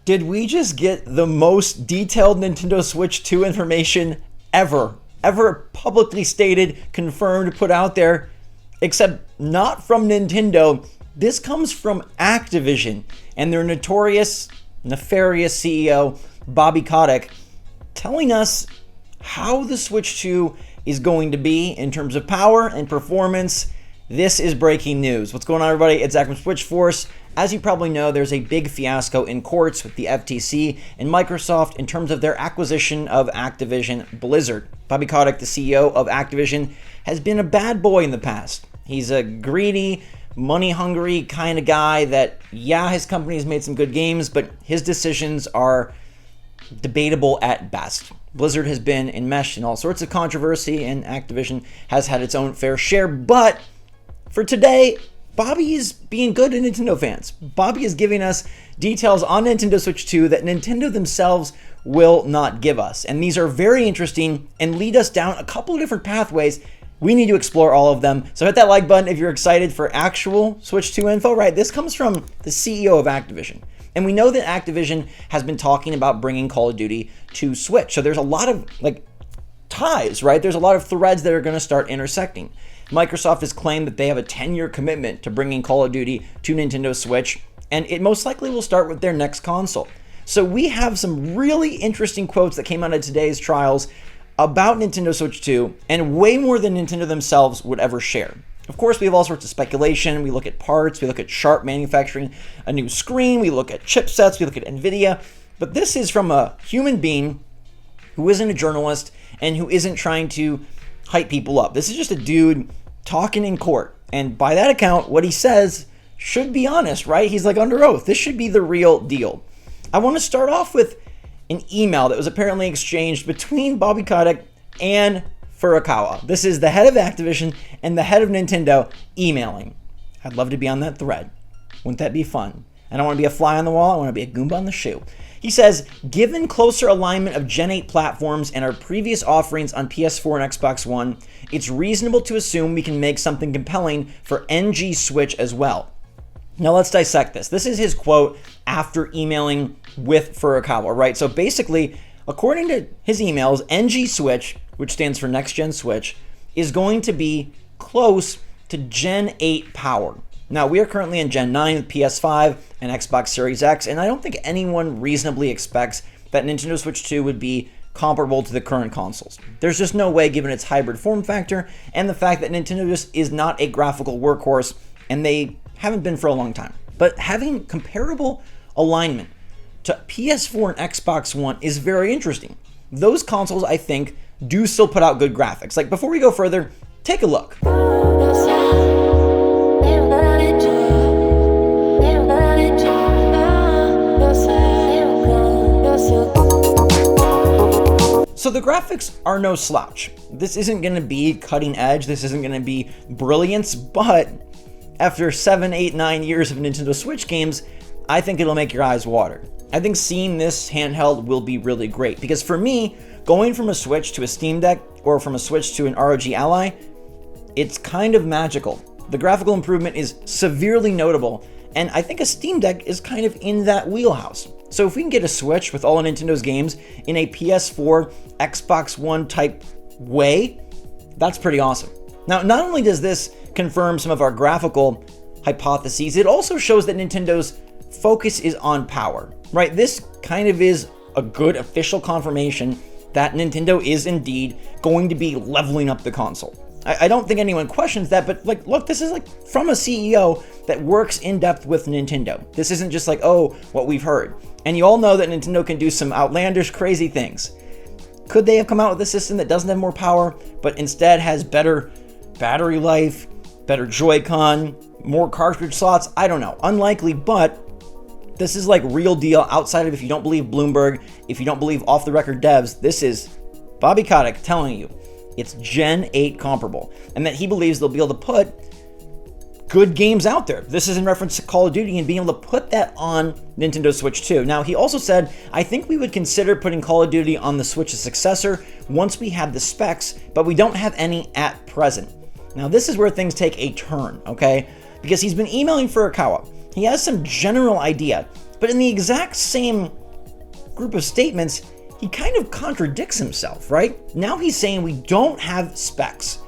Did we just get the most detailed Nintendo Switch 2 information ever publicly stated, confirmed, put out there? Except not from Nintendo. This comes from Activision and their notorious, nefarious CEO, Bobby Kotick, telling us how the Switch 2 is going to be in terms of power and performance. This is breaking news. What's going on, everybody? It's Zach from SwitchForce. As you probably know, there's a big fiasco in courts with the FTC and Microsoft in terms of their acquisition of Activision Blizzard. Bobby Kotick, the CEO of Activision, has been a bad boy in the past. He's a greedy, money-hungry kind of guy that, yeah, his company has made some good games, but his decisions are debatable at best. Blizzard has been enmeshed in all sorts of controversy, and Activision has had its own fair share, but for today, Bobby is being good to Nintendo fans. Bobby is giving us details on Nintendo Switch 2 that Nintendo themselves will not give us. And these are very interesting and lead us down a couple of different pathways. We need to explore all of them. So hit that like button if you're excited for actual Switch 2 info, right? This comes from the CEO of Activision. And we know that Activision has been talking about bringing Call of Duty to Switch. So there's a lot of ties, right? There's a lot of threads that are going to start intersecting. Microsoft has claimed that they have a 10-year commitment to bringing Call of Duty to Nintendo Switch, and it most likely will start with their next console. So we have some really interesting quotes that came out of today's trials about Nintendo Switch 2, and way more than Nintendo themselves would ever share. Of course, we have all sorts of speculation. We look at parts, we look at Sharp manufacturing a new screen, we look at chipsets, we look at NVIDIA, but this is from a human being who isn't a journalist and who isn't trying to hype people up. This is just a dude talking in court. And by that account, what he says should be honest, right? He's like under oath. This should be the real deal. I want to start off with an email that was apparently exchanged between Bobby Kotick and Furukawa. This is the head of Activision and the head of Nintendo emailing. I'd love to be on that thread. Wouldn't that be fun? I don't want to be a fly on the wall. I want to be a Goomba on the shoe. He says, given closer alignment of Gen 8 platforms and our previous offerings on PS4 and Xbox One, it's reasonable to assume we can make something compelling for NG Switch as well. Now let's dissect this. This is his quote after emailing with Furukawa, right? So basically, according to his emails, NG Switch, which stands for Next Gen Switch, is going to be close to Gen 8 power. Now, we are currently in Gen 9 with PS5 and Xbox Series X, and I don't think anyone reasonably expects that Nintendo Switch 2 would be comparable to the current consoles. There's just no way, given its hybrid form factor and the fact that Nintendo just is not a graphical workhorse, and they haven't been for a long time. But having comparable alignment to PS4 and Xbox One is very interesting. Those consoles, I think, do still put out good graphics. Like, before we go further, take a look. So the graphics are no slouch. This isn't going to be cutting edge. This isn't going to be brilliance, but after 7, 8, 9 years of Nintendo Switch games, I think it'll make your eyes water. I think seeing this handheld will be really great because for me, going from a Switch to a Steam Deck or from a Switch to an ROG Ally, it's kind of magical. The graphical improvement is severely notable, and I think a Steam Deck is kind of in that wheelhouse. So if we can get a Switch with all of Nintendo's games in a PS4, Xbox One type way, that's pretty awesome. Now, not only does this confirm some of our graphical hypotheses, it also shows that Nintendo's focus is on power, right? This kind of is a good official confirmation that Nintendo is indeed going to be leveling up the console. I don't think anyone questions that, but look, this is from a CEO that works in depth with Nintendo. This isn't just what we've heard. And you all know that Nintendo can do some outlandish, crazy things. Could they have come out with a system that doesn't have more power, but instead has better battery life, better Joy-Con, more cartridge slots? I don't know. Unlikely, but this is real deal outside of if you don't believe Bloomberg, if you don't believe off-the-record devs. This is Bobby Kotick telling you it's Gen 8 comparable, and that he believes they'll be able to put good games out there. This is in reference to Call of Duty and being able to put that on Nintendo Switch 2. Now, he also said, I think we would consider putting Call of Duty on the Switch's successor once we had the specs, but we don't have any at present. Now, this is where things take a turn, okay? Because he's been emailing Furukawa. He has some general idea, But in the exact same group of statements, he kind of contradicts himself, right? Now he's saying we don't have specs.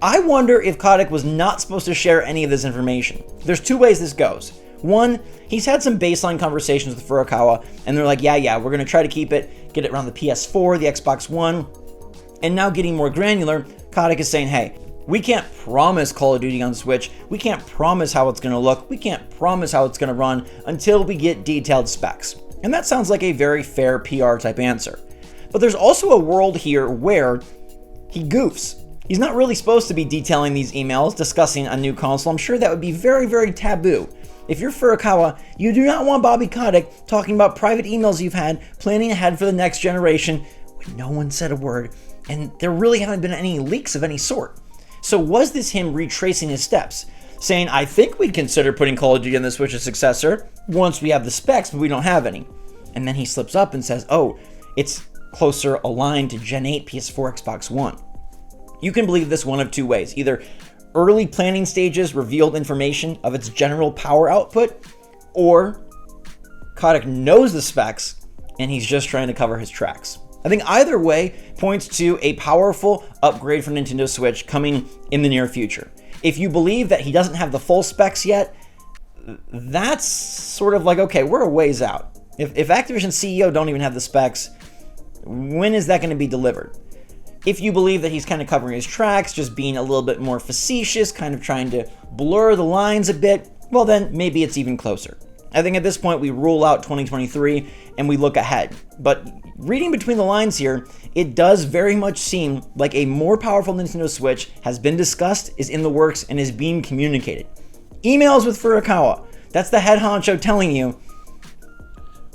I wonder if Kotick was not supposed to share any of this information. There's two ways this goes. One, he's had some baseline conversations with Furukawa, and they're like, yeah, we're going to try to keep it, get it around the PS4, the Xbox One. And now getting more granular, Kotick is saying, hey, we can't promise Call of Duty on Switch. We can't promise how it's going to look. We can't promise how it's going to run until we get detailed specs. And that sounds like a very fair PR type answer. But there's also a world here where he goofs. He's not really supposed to be detailing these emails, discussing a new console. I'm sure that would be very, very taboo. If you're Furukawa, you do not want Bobby Kotick talking about private emails you've had, planning ahead for the next generation, when no one said a word, and there really haven't been any leaks of any sort. So was this him retracing his steps, saying, I think we'd consider putting Call of Duty on the Switch's successor once we have the specs, but we don't have any. And then he slips up and says, oh, it's closer aligned to Gen 8 PS4 Xbox One. You can believe this one of two ways. Either early planning stages revealed information of its general power output, or Kotick knows the specs and he's just trying to cover his tracks. I think either way points to a powerful upgrade for Nintendo Switch coming in the near future. If you believe that he doesn't have the full specs yet, that's sort of like, okay, we're a ways out. If Activision CEO don't even have the specs, when is that going to be delivered? If you believe that he's kind of covering his tracks, just being a little bit more facetious, kind of trying to blur the lines a bit, well then maybe it's even closer. I think at this point we rule out 2023 and we look ahead. But reading between the lines here, it does very much seem like a more powerful Nintendo Switch has been discussed, is in the works, and is being communicated. Emails with Furukawa. That's the head honcho telling you,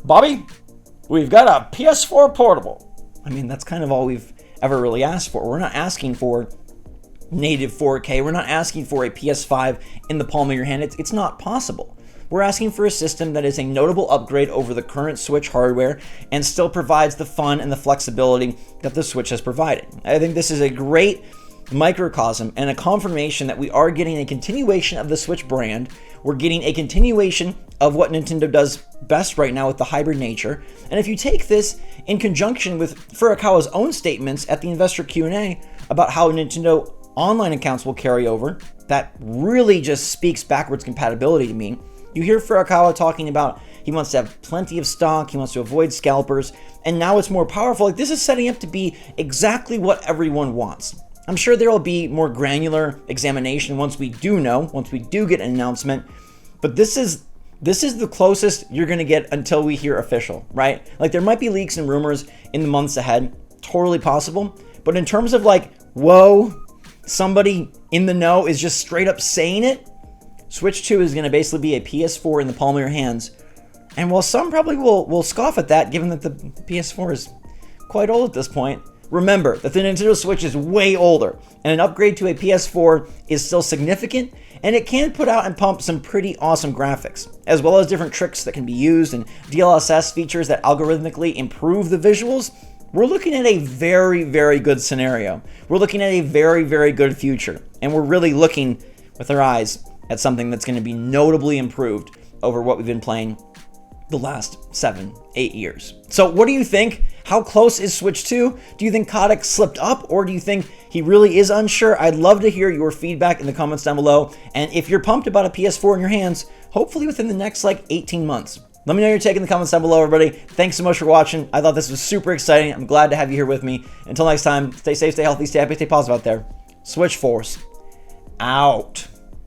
Bobby, we've got a PS4 portable. I mean, that's kind of all we've ever really asked for. We're not asking for native 4K. We're not asking for a PS5 in the palm of your hand. It's not possible. We're asking for a system that is a notable upgrade over the current Switch hardware and still provides the fun and the flexibility that the Switch has provided. I think this is a great microcosm and a confirmation that we are getting a continuation of the Switch brand. We're getting a continuation of what Nintendo does best right now with the hybrid nature. And if you take this in conjunction with Furukawa's own statements at the investor Q&A about how Nintendo online accounts will carry over, that really just speaks backwards compatibility to me. You hear Furukawa talking about he wants to have plenty of stock, he wants to avoid scalpers, and now it's more powerful. Like, this is setting up to be exactly what everyone wants. I'm sure there will be more granular examination once we do get an announcement, but this is the closest you're going to get until we hear official, right? Like, there might be leaks and rumors in the months ahead, totally possible, but in terms of like, whoa, somebody in the know is just straight up saying it, Switch 2 is going to basically be a PS4 in the palm of your hands. And while some probably will scoff at that, given that the PS4 is quite old at this point, remember that the Nintendo Switch is way older, and an upgrade to a PS4 is still significant, and it can put out and pump some pretty awesome graphics, as well as different tricks that can be used and DLSS features that algorithmically improve the visuals. We're looking at a very, very good scenario. We're looking at a very, very good future, and we're really looking with our eyes at something that's going to be notably improved over what we've been playing the last 7-8 years. So what do you think? How close is Switch 2? Do you think Kotick slipped up, or do you think he really is unsure? I'd love to hear your feedback in the comments down below. And if you're pumped about a PS4 in your hands, hopefully within the next 18 months. Let me know your take in the comments down below, everybody. Thanks so much for watching. I thought this was super exciting. I'm glad to have you here with me. Until next time, stay safe, stay healthy, stay happy, stay positive out there. SwitchForce out.